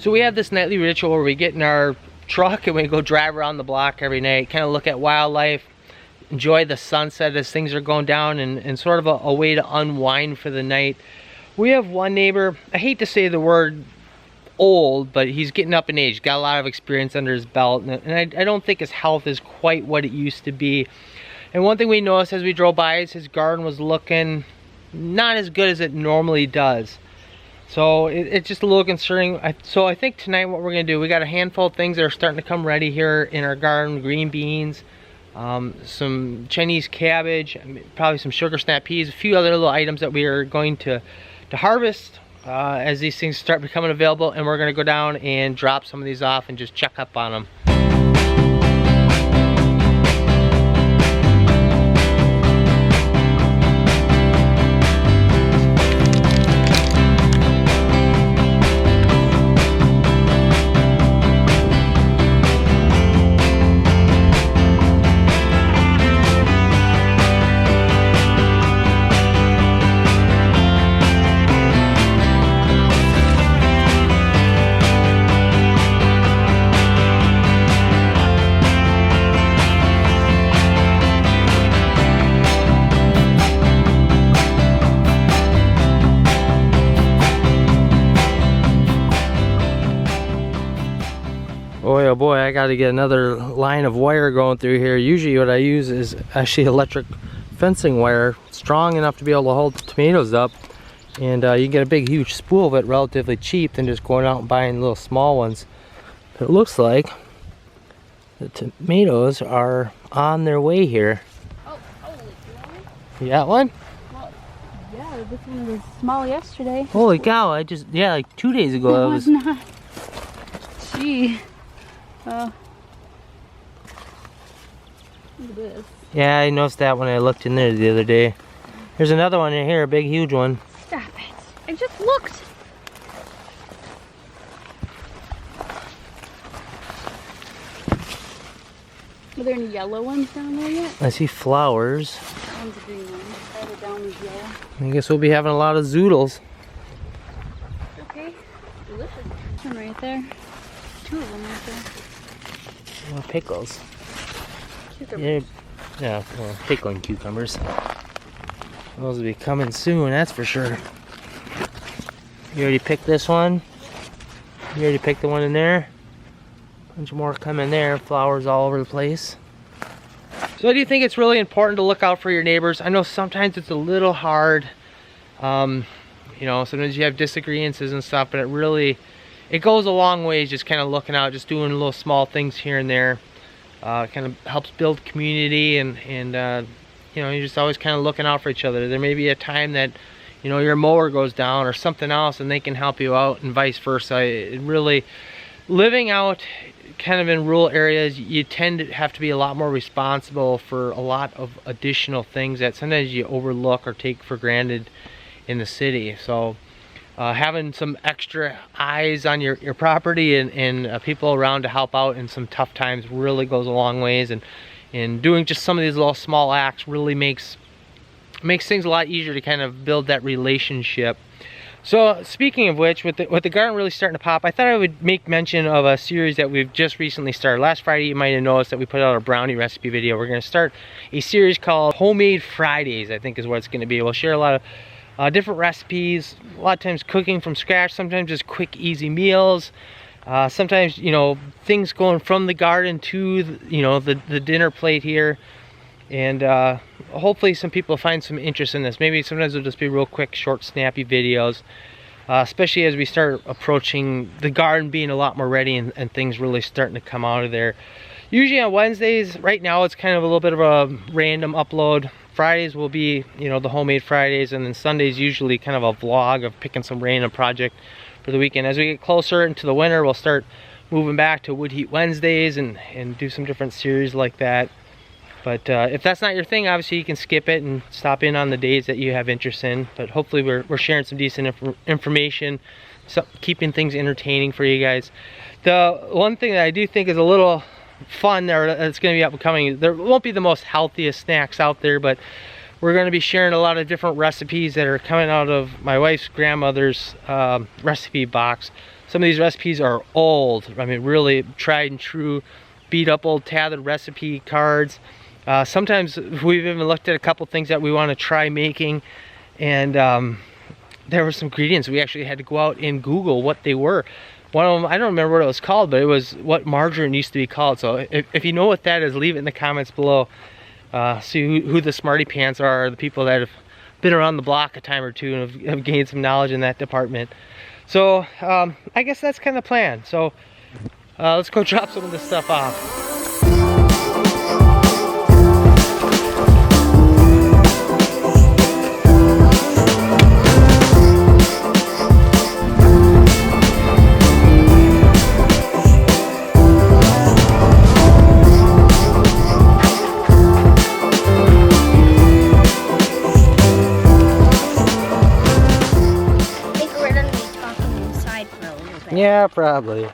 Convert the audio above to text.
So we have this nightly ritual where we get in our truck and we go drive around the block every night, kind of look at wildlife, enjoy the sunset as things are going down, and sort of a way to unwind for the night. We have one neighbor, I hate to say the word old, but he's getting up in age, got a lot of experience under his belt, and I don't think his health is quite what it used to be. And one thing we noticed as we drove by is his garden was looking not as good as it normally does. So it's just a little concerning. So I think tonight what we're gonna do, we got a handful of things that are starting to come ready here in our garden. Green beans, some Chinese cabbage, probably some sugar snap peas, a few other little items that we are going to harvest as these things start becoming available, and we're gonna go down and drop some of these off and just check up on them. Boy, oh boy, I gotta get another line of wire going through here. Usually what I use is actually electric fencing wire, strong enough to be able to hold the tomatoes up. And you can get a big, huge spool of it relatively cheap than just going out and buying little small ones. But it looks like the tomatoes are on their way here. Oh, holy, you got one? Well, yeah, this one was small yesterday. Holy cow, yeah, like 2 days ago. No, it was not. Gee. Look at this. Yeah, I noticed that when I looked in there the other day. There's another one in here, a big, huge one. Stop it. I just looked. Are there any yellow ones down there yet? I see flowers. That one's a green one. Farther down is yellow. I guess we'll be having a lot of zoodles. Okay. Delicious. One right there. Two of them right there. Well, pickles. Cucumbers. Yeah, well, pickling cucumbers. Those will be coming soon, that's for sure. You already picked this one? You already picked the one in there? Bunch more coming there, flowers all over the place. So I do think it's really important to look out for your neighbors. I know sometimes it's a little hard. You know, sometimes you have disagreements and stuff, but it goes a long way just kind of looking out, just doing little small things here and there. Kind of helps build community, and you know, you're just always kind of looking out for each other. There may be a time that, you know, your mower goes down or something else and they can help you out, and vice versa. It really, living out kind of in rural areas, you tend to have to be a lot more responsible for a lot of additional things that sometimes you overlook or take for granted in the city. So having some extra eyes on your property and people around to help out in some tough times really goes a long ways, and doing just some of these little small acts really makes things a lot easier to kind of build that relationship. So speaking of which, with the garden really starting to pop, I thought I would make mention of a series that we've just recently started. Last Friday you might have noticed that we put out a brownie recipe video. We're going to start a series called Homemade Fridays, I think is what it's going to be. We'll share a lot of different recipes, a lot of times cooking from scratch, sometimes just quick easy meals, sometimes, you know, things going from the garden to the dinner plate here. And hopefully some people find some interest in this. Maybe sometimes it'll just be real quick, short, snappy videos, especially as we start approaching the garden being a lot more ready and things really starting to come out of there. Usually on Wednesdays, right now it's kind of a little bit of a random upload. Fridays will be, you know, the Homemade Fridays, and then Sundays usually kind of a vlog of picking some random project for the weekend. As we get closer into the winter, we'll start moving back to Wood Heat Wednesdays and do some different series like that. But if that's not your thing, obviously you can skip it and stop in on the days that you have interest in. But hopefully we're sharing some decent information, keeping things entertaining for you guys. The one thing that I do think is a little fun, or that's going to be upcoming, there won't be the most healthiest snacks out there, but we're going to be sharing a lot of different recipes that are coming out of my wife's grandmother's recipe box. some of these recipes are old. I mean, really tried and true, beat up old tattered recipe cards. Sometimes we've even looked at a couple things that we want to try making, and there were some ingredients we actually had to go out and Google what they were. One of them, I don't remember what it was called, but it was what margarine used to be called. So if you know what that is, leave it in the comments below. See who the smarty pants are, the people that have been around the block a time or two and have gained some knowledge in that department. So I guess that's kind of the plan. So let's go drop some of this stuff off. Yeah, probably.